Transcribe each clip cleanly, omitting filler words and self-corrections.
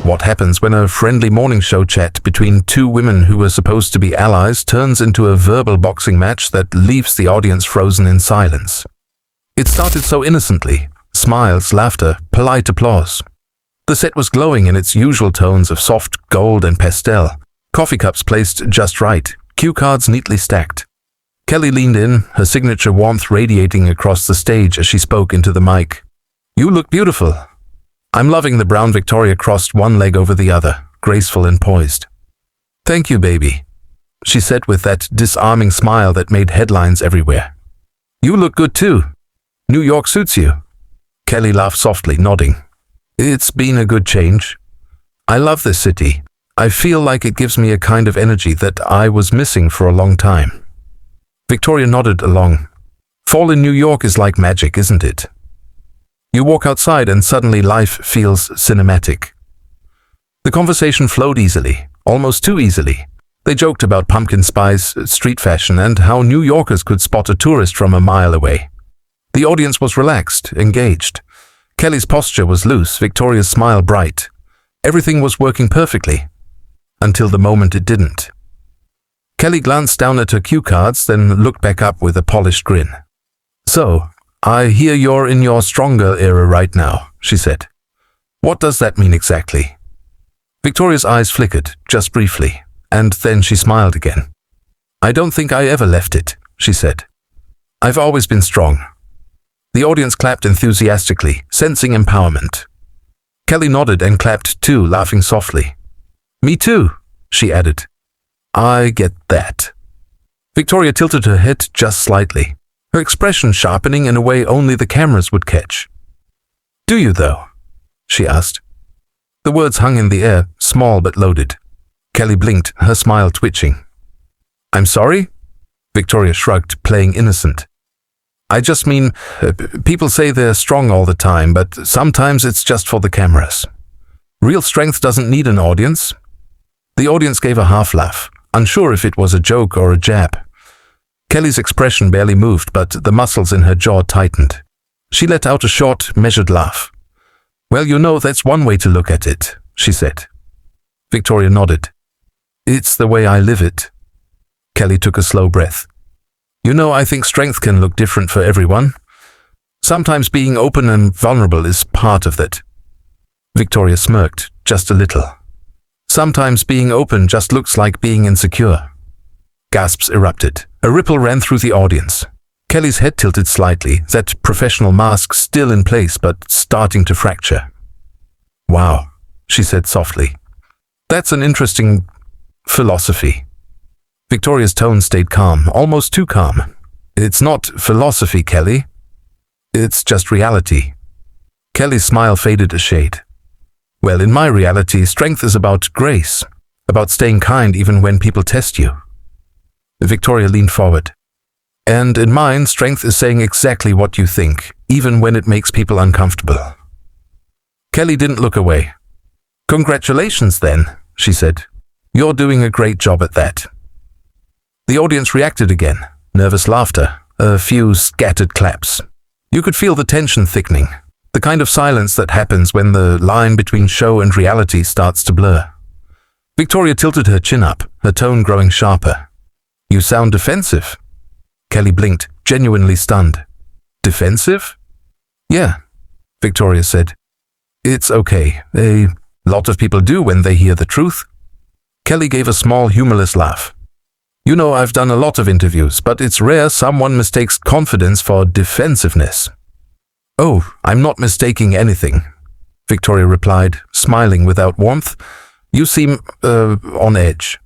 What happens when a friendly morning show chat between two women who were supposed to be allies turns into a verbal boxing match that leaves the audience frozen in silence? It started so innocently. Smiles, laughter, polite applause. The set was glowing in its usual tones of soft gold and pastel. Coffee cups placed just right, cue cards neatly stacked. Kelly leaned in, her signature warmth radiating across the stage as she spoke into the mic. "You look beautiful." "I'm loving the brown." Victoria crossed one leg over the other, graceful and poised. "Thank you, baby," she said with that disarming smile that made headlines everywhere. "You look good too. New York suits you." Kelly laughed softly, nodding. "It's been a good change. I love this city. I feel like it gives me a kind of energy that I was missing for a long time." Victoria nodded along. "Fall in New York is like magic, isn't it? You walk outside and suddenly life feels cinematic." The conversation flowed easily, almost too easily. They joked about pumpkin spice, street fashion, and how New Yorkers could spot a tourist from a mile away. The audience was relaxed, engaged. Kelly's posture was loose, Victoria's smile bright. Everything was working perfectly. Until the moment it didn't. Kelly glanced down at her cue cards, then looked back up with a polished grin. "So, I hear you're in your stronger era right now," she said. "What does that mean exactly?" Victoria's eyes flickered, just briefly, and then she smiled again. "I don't think I ever left it," she said. "I've always been strong." The audience clapped enthusiastically, sensing empowerment. Kelly nodded and clapped too, laughing softly. "Me too," she added. "I get that." Victoria tilted her head just slightly, her expression sharpening in a way only the cameras would catch. "Do you, though?" she asked. The words hung in the air, small but loaded. Kelly blinked, her smile twitching. "I'm sorry?" Victoria shrugged, playing innocent. "I just mean, people say they're strong all the time, but sometimes it's just for the cameras. Real strength doesn't need an audience." The audience gave a half laugh, unsure if it was a joke or a jab. Kelly's expression barely moved, but the muscles in her jaw tightened. She let out a short, measured laugh. "Well, you know, that's one way to look at it," she said. Victoria nodded. "It's the way I live it." Kelly took a slow breath. "You know, I think strength can look different for everyone. Sometimes being open and vulnerable is part of that." Victoria smirked, just a little. "Sometimes being open just looks like being insecure." Gasps erupted. A ripple ran through the audience. Kelly's head tilted slightly, that professional mask still in place but starting to fracture. "Wow," she said softly. "That's an interesting philosophy." Victoria's tone stayed calm, almost too calm. "It's not philosophy, Kelly. It's just reality." Kelly's smile faded a shade. "Well, in my reality, strength is about grace, about staying kind even when people test you." Victoria leaned forward. "And in mine, strength is saying exactly what you think, even when it makes people uncomfortable." Kelly didn't look away. "Congratulations, then," she said. "You're doing a great job at that." The audience reacted again, nervous laughter, a few scattered claps. You could feel the tension thickening, the kind of silence that happens when the line between show and reality starts to blur. Victoria tilted her chin up, her tone growing sharper. "You sound defensive." Kelly blinked, genuinely stunned. "Defensive?" "Yeah," Victoria said. "It's okay. A lot of people do when they hear the truth." Kelly gave a small, humorless laugh. "You know, I've done a lot of interviews, but it's rare someone mistakes confidence for defensiveness." "Oh, I'm not mistaking anything," Victoria replied, smiling without warmth. "You seem, on edge."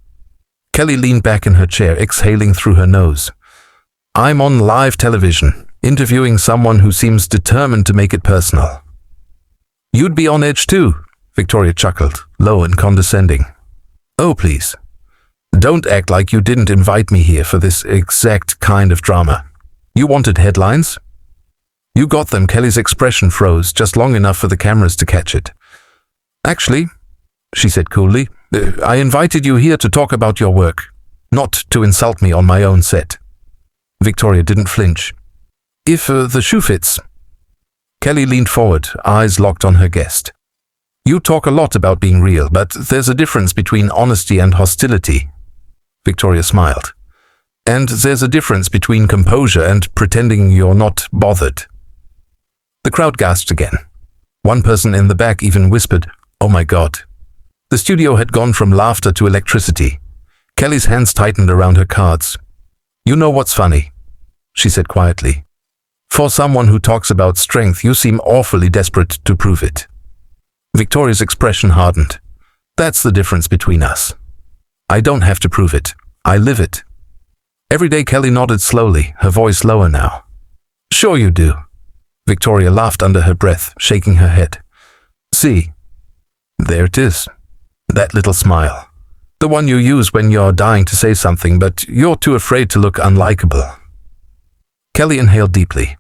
Kelly leaned back in her chair, exhaling through her nose. "I'm on live television, interviewing someone who seems determined to make it personal." "You'd be on edge too," Victoria chuckled, low and condescending. "Oh, please. Don't act like you didn't invite me here for this exact kind of drama. You wanted headlines?" "You got them." Kelly's expression froze, just long enough for the cameras to catch it. "Actually," she said coolly, "I invited you here to talk about your work, not to insult me on my own set." Victoria didn't flinch. "If the shoe fits." Kelly leaned forward, eyes locked on her guest. You talk a lot about being real, but there's a difference between honesty and hostility. Victoria smiled. And there's a difference between composure and pretending you're not bothered. The crowd gasped again. One person in the back even whispered, "Oh my God." The studio had gone from laughter to electricity. Kelly's hands tightened around her cards. "You know what's funny?" she said quietly. "For someone who talks about strength, you seem awfully desperate to prove it." Victoria's expression hardened. "That's the difference between us. I don't have to prove it. I live it." Every day Kelly nodded slowly, her voice lower now. "Sure you do." Victoria laughed under her breath, shaking her head. "See, there it is. That little smile. The one you use when you're dying to say something, but you're too afraid to look unlikable." Kelly inhaled deeply.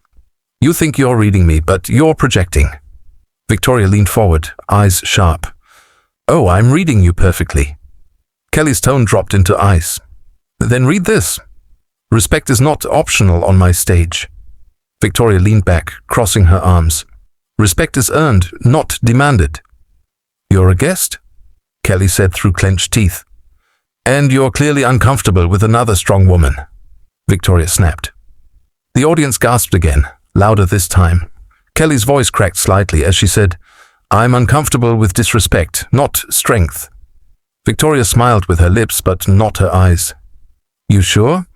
"You think you're reading me, but you're projecting." Victoria leaned forward, eyes sharp. "Oh, I'm reading you perfectly." Kelly's tone dropped into ice. "Then read this. Respect is not optional on my stage." Victoria leaned back, crossing her arms. "Respect is earned, not demanded." "You're a guest?" Kelly said through clenched teeth. "And you're clearly uncomfortable with another strong woman," Victoria snapped. The audience gasped again, louder this time. Kelly's voice cracked slightly as she said, "I'm uncomfortable with disrespect, not strength." Victoria smiled with her lips but not her eyes. "You sure?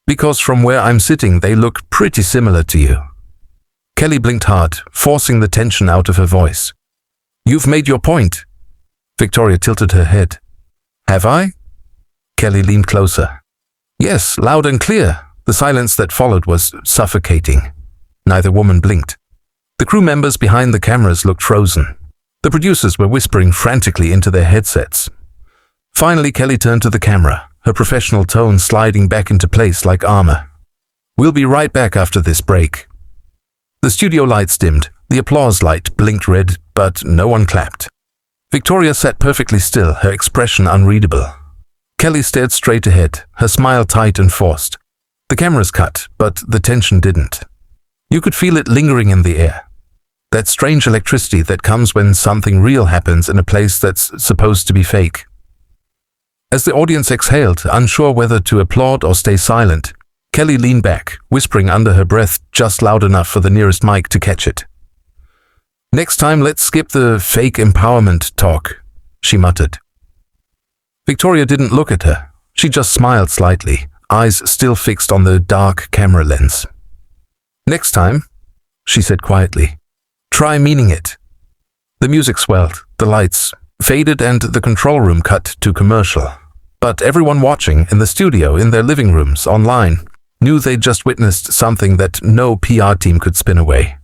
Because from where I'm sitting, they look pretty similar to you." Kelly blinked hard, forcing the tension out of her voice. "You've made your point." Victoria tilted her head. "Have I?" Kelly leaned closer. "Yes, loud and clear." The silence that followed was suffocating. Neither woman blinked. The crew members behind the cameras looked frozen. The producers were whispering frantically into their headsets. Finally, Kelly turned to the camera, her professional tone sliding back into place like armor. "We'll be right back after this break." The studio lights dimmed, the applause light blinked red, but no one clapped. Victoria sat perfectly still, her expression unreadable. Kelly stared straight ahead, her smile tight and forced. The cameras cut, but the tension didn't. You could feel it lingering in the air. That strange electricity that comes when something real happens in a place that's supposed to be fake. As the audience exhaled, unsure whether to applaud or stay silent, Kelly leaned back, whispering under her breath just loud enough for the nearest mic to catch it. "Next time, let's skip the fake empowerment talk," she muttered. Victoria didn't look at her. She just smiled slightly, eyes still fixed on the dark camera lens. "Next time," she said quietly, "try meaning it." The music swelled, the lights faded, and the control room cut to commercial. But everyone watching, in the studio, in their living rooms, online, knew they'd just witnessed something that no PR team could spin away.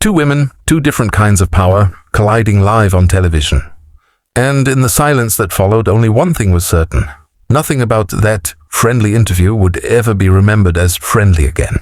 Two women, two different kinds of power, colliding live on television. And in the silence that followed, only one thing was certain. Nothing about that friendly interview would ever be remembered as friendly again.